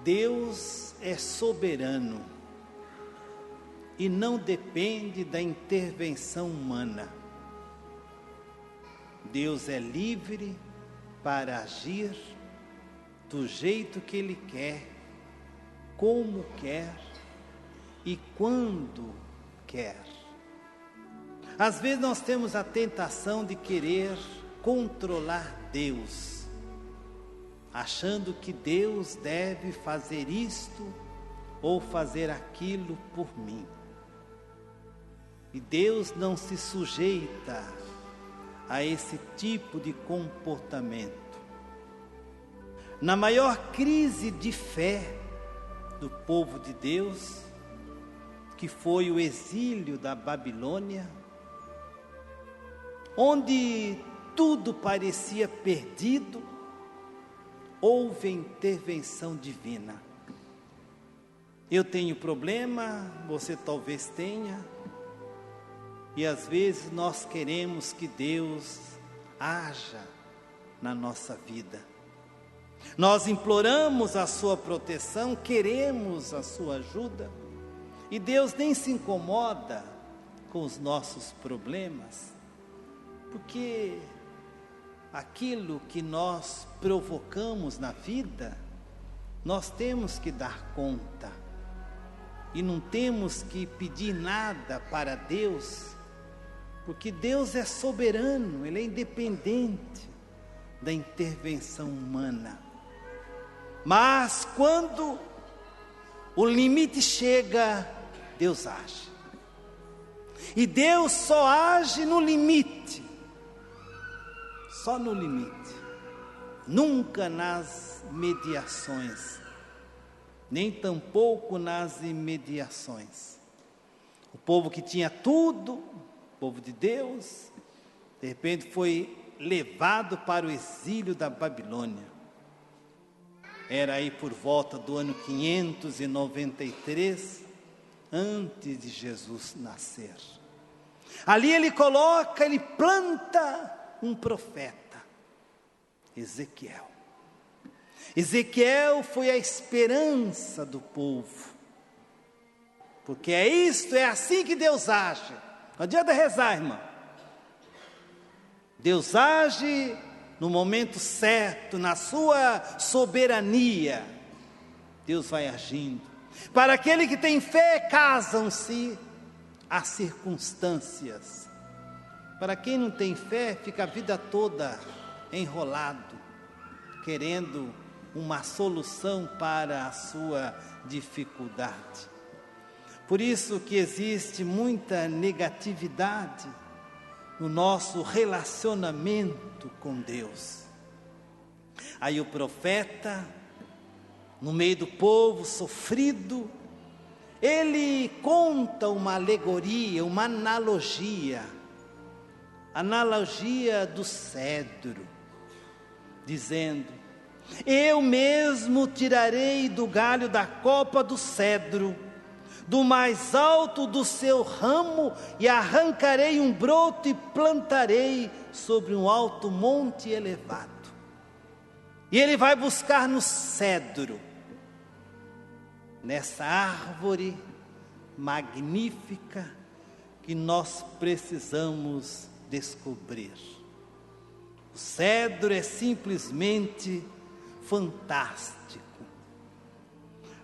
Deus é soberano e não depende da intervenção humana. Deus é livre para agir do jeito que Ele quer, como quer e quando quer. Às vezes nós temos a tentação de querer controlar Deus, achando que Deus deve fazer isto ou fazer aquilo por mim. E Deus não se sujeita a esse tipo de comportamento. Na maior crise de fé do povo de Deus, que foi o exílio da Babilônia, onde tudo parecia perdido, houve a intervenção divina. Eu tenho problema, você talvez tenha, e às vezes nós queremos que Deus haja na nossa vida. Nós imploramos a sua proteção, queremos a sua ajuda, e Deus nem se incomoda com os nossos problemas, porque aquilo que nós provocamos na vida, nós temos que dar conta, e não temos que pedir nada para Deus, porque Deus é soberano, Ele é independente da intervenção humana. Mas quando o limite chega, Deus age. E Deus só age no limite. Só no limite. Nunca nas mediações. Nem tampouco nas imediações. O povo que tinha tudo, o povo de Deus, de repente foi levado para o exílio da Babilônia. Era aí por volta do ano 593, antes de Jesus nascer. Ali ele planta um profeta, Ezequiel. Ezequiel foi a esperança do povo, porque é assim que Deus age. Não adianta rezar, irmão. Deus age no momento certo, na sua soberania. Deus vai agindo. Para aquele que tem fé, casam-se as circunstâncias. Para quem não tem fé, fica a vida toda enrolado, querendo uma solução para a sua dificuldade. Por isso que existe muita negatividade no nosso relacionamento com Deus. Aí o profeta, no meio do povo sofrido, ele conta uma alegoria, uma analogia do cedro, dizendo: eu mesmo tirarei do galho da copa do cedro, do mais alto do seu ramo, e arrancarei um broto e plantarei sobre um alto monte elevado. E ele vai buscar no cedro, nessa árvore magnífica que nós precisamos descobrir. O cedro é simplesmente fantástico.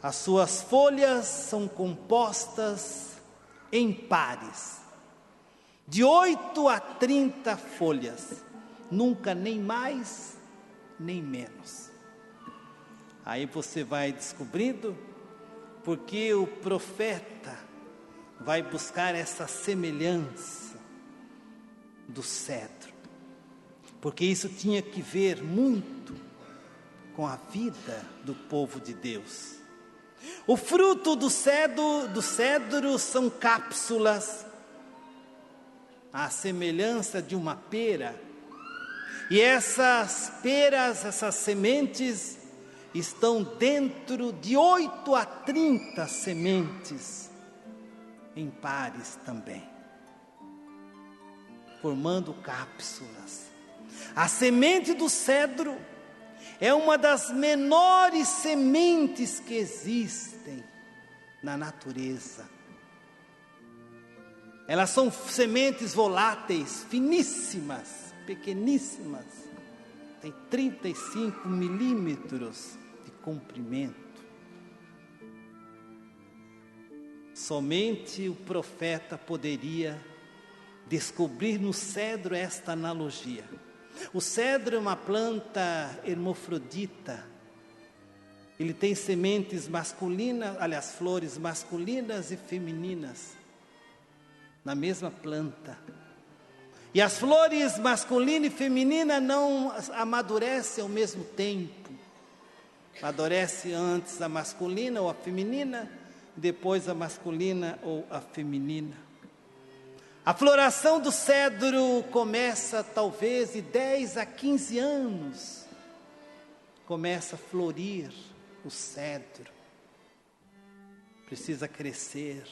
As suas folhas são compostas em pares, de 8 a 30 folhas, nunca nem mais, nem menos. Aí você vai descobrindo porque o profeta vai buscar essa semelhança do cedro, porque isso tinha que ver muito com a vida do povo de Deus. O fruto do cedro são cápsulas, à semelhança de uma pera, e essas peras, essas sementes, estão dentro de 8 a 30 sementes, em pares também, formando cápsulas. A semente do cedro é uma das menores sementes que existem na natureza. Elas são sementes voláteis, finíssimas, pequeníssimas, tem 35 milímetros de comprimento. Somente o profeta poderia descobrir no cedro esta analogia. O cedro é uma planta hermafrodita. Ele tem sementes masculinas, aliás, flores masculinas e femininas na mesma planta. E as flores masculina e feminina não amadurecem ao mesmo tempo. Amadurece antes a masculina ou a feminina, depois a masculina ou a feminina. A floração do cedro começa talvez de 10 a 15 anos. Começa a florir o cedro. Precisa crescer.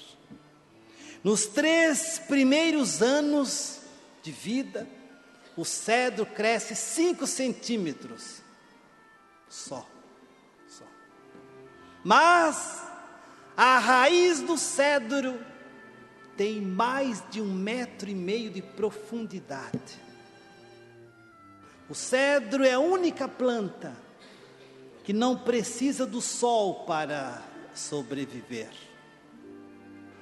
Nos 3 primeiros anos de vida, o cedro cresce 5 centímetros. Só. Mas a raiz do cedro tem mais de 1,5 metro de profundidade. O cedro é a única planta que não precisa do sol para sobreviver.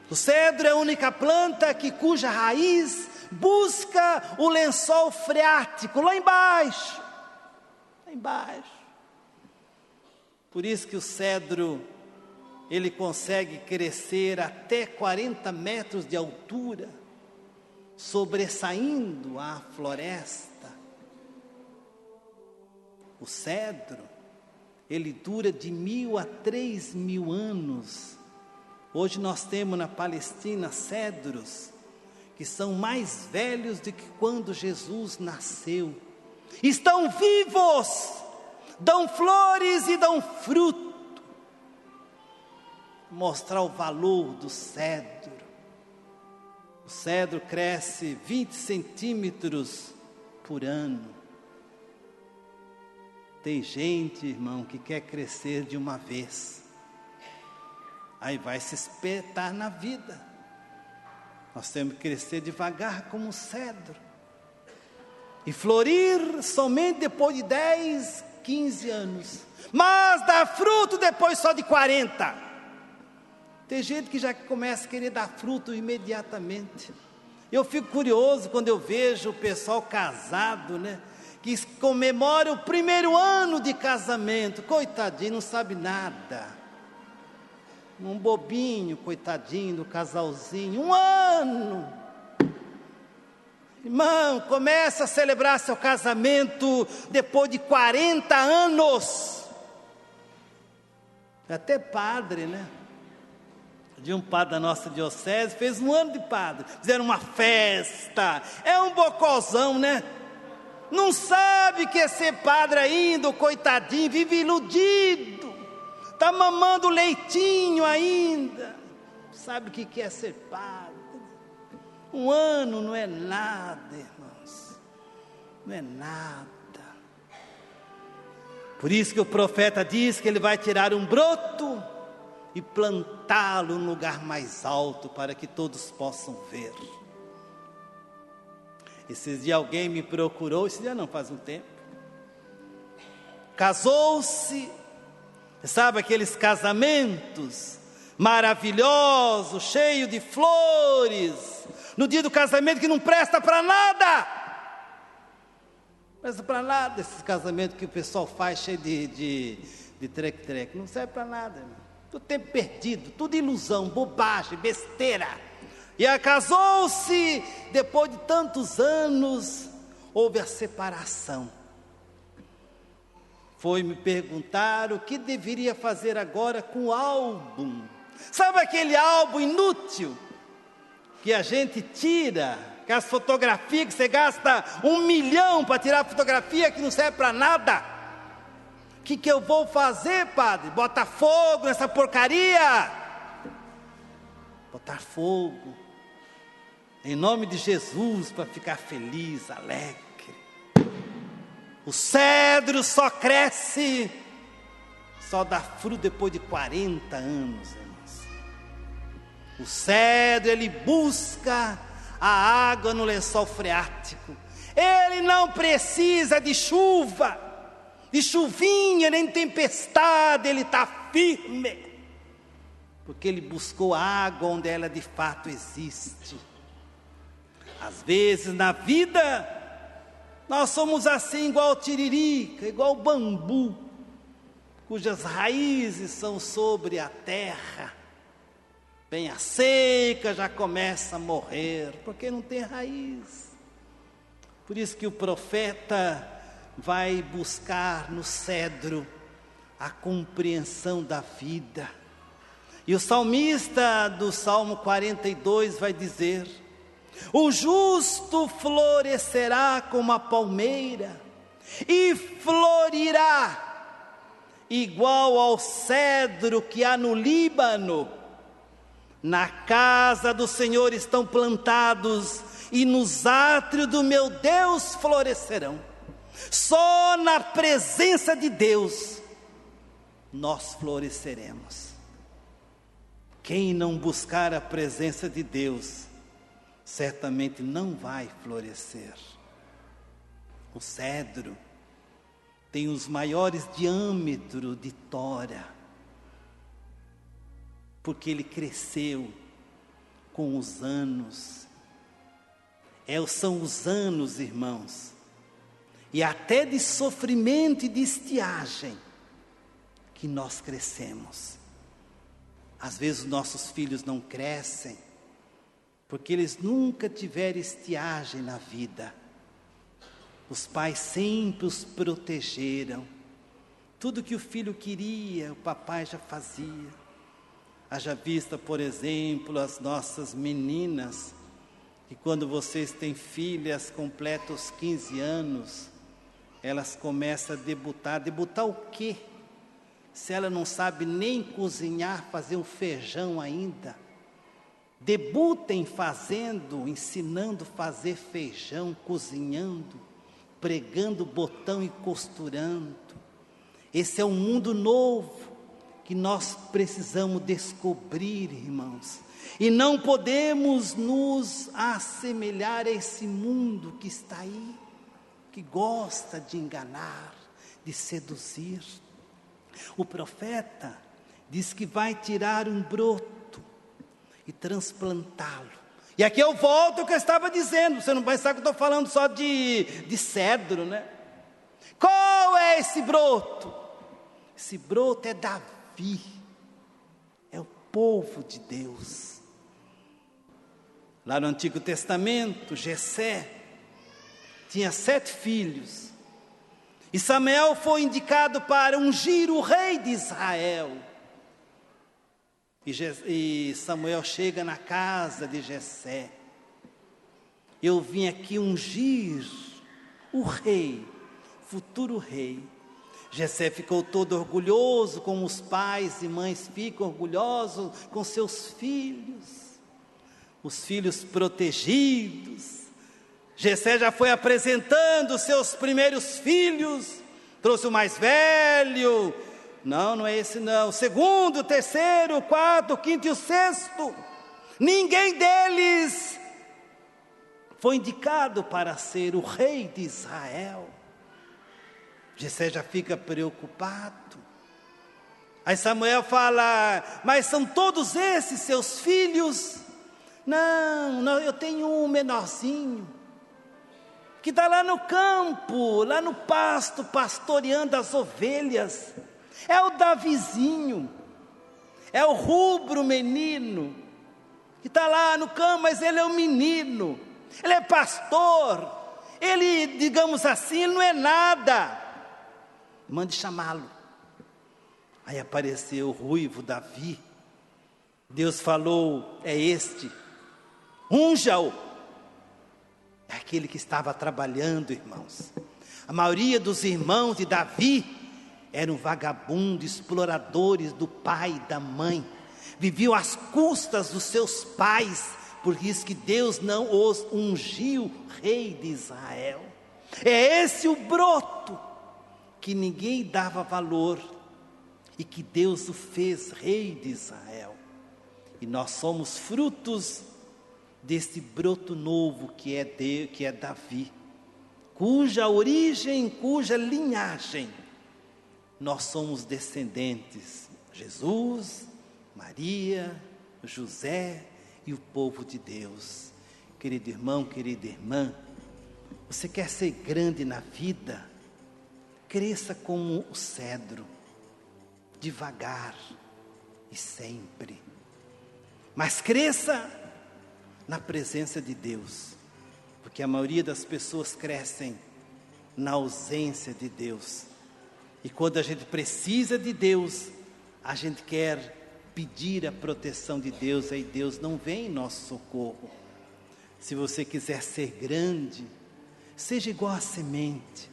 O cedro é a única planta cuja raiz busca o lençol freático, lá embaixo. Por isso que o cedro, ele consegue crescer até 40 metros de altura, sobressaindo a floresta. O cedro, ele dura de 1.000 a 3.000 anos. Hoje nós temos na Palestina cedros que são mais velhos do que quando Jesus nasceu. Estão vivos, dão flores e dão fruto. Mostrar o valor do cedro. O cedro cresce 20 centímetros por ano. Tem gente, irmão, que quer crescer de uma vez. Aí vai se espetar na vida. Nós temos que crescer devagar como o cedro. E florir somente depois de 10, 15 anos. Mas dar fruto depois só de 40. Tem gente que já começa a querer dar fruto imediatamente. Eu fico curioso quando eu vejo o pessoal casado, né? Que comemora o primeiro ano de casamento. Coitadinho, não sabe nada. Um bobinho, coitadinho do casalzinho. 1 ano. Irmão, começa a celebrar seu casamento depois de 40 anos. Até padre, né? De um padre da nossa diocese, fez 1 ano de padre. Fizeram uma festa. É um bocozão, né? Não sabe que é ser padre ainda, coitadinho, vive iludido. Está mamando leitinho ainda. Sabe o que é ser padre? 1 ano não é nada, irmãos. Não é nada. Por isso que o profeta diz que ele vai tirar um broto e plantá-lo no lugar mais alto para que todos possam ver. Esses dias alguém me procurou, esse dia não, faz um tempo. Casou-se. Sabe aqueles casamentos maravilhosos, cheios de flores, no dia do casamento que não presta para nada. Não presta para nada esses casamentos que o pessoal faz cheio de treque-treque, não serve para nada, irmão. Tudo tempo perdido, tudo ilusão, bobagem, besteira. E ela casou-se, depois de tantos anos, houve a separação. Foi me perguntar o que deveria fazer agora com o álbum. Sabe aquele álbum inútil que a gente tira, que as fotografias que você gasta 1 milhão para tirar fotografia que não serve para nada? O que eu vou fazer, padre? Botar fogo nessa porcaria? Botar fogo em nome de Jesus para ficar feliz, alegre. O cedro só cresce, só dá fruto depois de 40 anos, irmãos. O cedro, ele busca a água no lençol freático. Ele não precisa de chuva, de chuvinha, nem tempestade, ele está firme, porque ele buscou a água onde ela de fato existe. Às vezes na vida, nós somos assim, igual o tiririca, igual o bambu, cujas raízes são sobre a terra. Vem a seca, já começa a morrer, porque não tem raiz. Por isso que o profeta vai buscar no cedro a compreensão da vida. E o salmista do Salmo 42 vai dizer: o justo florescerá como a palmeira e florirá igual ao cedro que há no Líbano. Na casa do Senhor estão plantados e nos átrios do meu Deus florescerão. Só na presença de Deus nós floresceremos. Quem não buscar a presença de Deus, certamente não vai florescer. O cedro tem os maiores diâmetros de tora, porque ele cresceu com os anos. São os anos, irmãos, e até de sofrimento e de estiagem, que nós crescemos. Às vezes nossos filhos não crescem, porque eles nunca tiveram estiagem na vida. Os pais sempre os protegeram. Tudo que o filho queria, o papai já fazia. Haja vista, por exemplo, as nossas meninas, que quando vocês têm filhas, completam os 15 anos, elas começam a debutar. Debutar o quê? Se ela não sabe nem cozinhar, fazer um feijão ainda. Debutem fazendo, ensinando a fazer feijão, cozinhando, pregando botão e costurando. Esse é um mundo novo que nós precisamos descobrir, irmãos. E não podemos nos assemelhar a esse mundo que está aí, que gosta de enganar, de seduzir. O profeta diz que vai tirar um broto e transplantá-lo. E aqui eu volto ao que eu estava dizendo. Você não vai pensar que eu estou falando só de cedro, né? Qual é esse broto? Esse broto é Davi, é o povo de Deus. Lá no Antigo Testamento, Jessé tinha 7 filhos. E Samuel foi indicado para ungir o rei de Israel. E Samuel chega na casa de Jessé. Eu vim aqui ungir o rei, futuro rei. Jessé ficou todo orgulhoso, como os pais e mães ficam orgulhosos com seus filhos. Os filhos protegidos. Jessé já foi apresentando os seus primeiros filhos. Trouxe o mais velho. Não é esse não. O segundo, o terceiro, o quarto, o quinto e o sexto. Ninguém deles foi indicado para ser o rei de Israel. Jessé já fica preocupado. Aí Samuel fala: mas são todos esses seus filhos? Não, eu tenho um menorzinho, que está lá no campo, lá no pasto, pastoreando as ovelhas. É o Davizinho, é o rubro menino, que está lá no campo, mas ele é um menino, ele é pastor, ele, digamos assim, ele não é nada. Mande chamá-lo. Aí apareceu o ruivo Davi. Deus falou: é este, unja-o. É aquele que estava trabalhando, irmãos. A maioria dos irmãos de Davi eram vagabundos, exploradores do pai e da mãe. Viviam às custas dos seus pais. Por isso que Deus não os ungiu rei de Israel. É esse o broto que ninguém dava valor e que Deus o fez rei de Israel. E nós somos frutos desse broto novo que é Davi, cuja origem, cuja linhagem nós somos descendentes. Jesus, Maria, José e o povo de Deus. Querido irmão, querida irmã, você quer ser grande na vida? Cresça como o cedro, devagar e sempre. Mas cresça na presença de Deus, porque a maioria das pessoas crescem na ausência de Deus. E quando a gente precisa de Deus, a gente quer pedir a proteção de Deus, aí Deus não vem em nosso socorro. Se você quiser ser grande, seja igual a semente.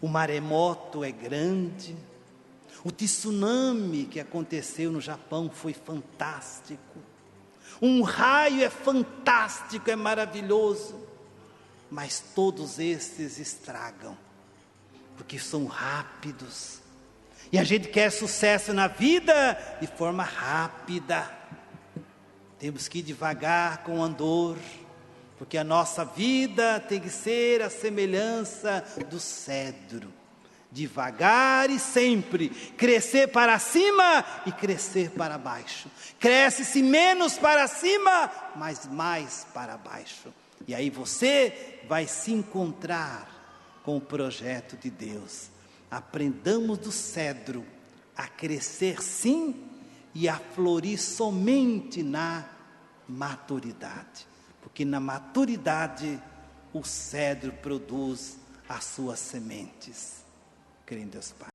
O maremoto é grande, o tsunami que aconteceu no Japão foi fantástico, um raio é fantástico, é maravilhoso, mas todos esses estragam, porque são rápidos, e a gente quer sucesso na vida de forma rápida. Temos que ir devagar com o andor, porque a nossa vida tem que ser a semelhança do cedro, devagar e sempre, crescer para cima e crescer para baixo. Cresce-se menos para cima, mas mais para baixo. E aí você vai se encontrar com o projeto de Deus. Aprendamos do cedro a crescer sim e a florir somente na maturidade. Porque na maturidade o cedro produz as suas sementes. Creio em Deus Pai.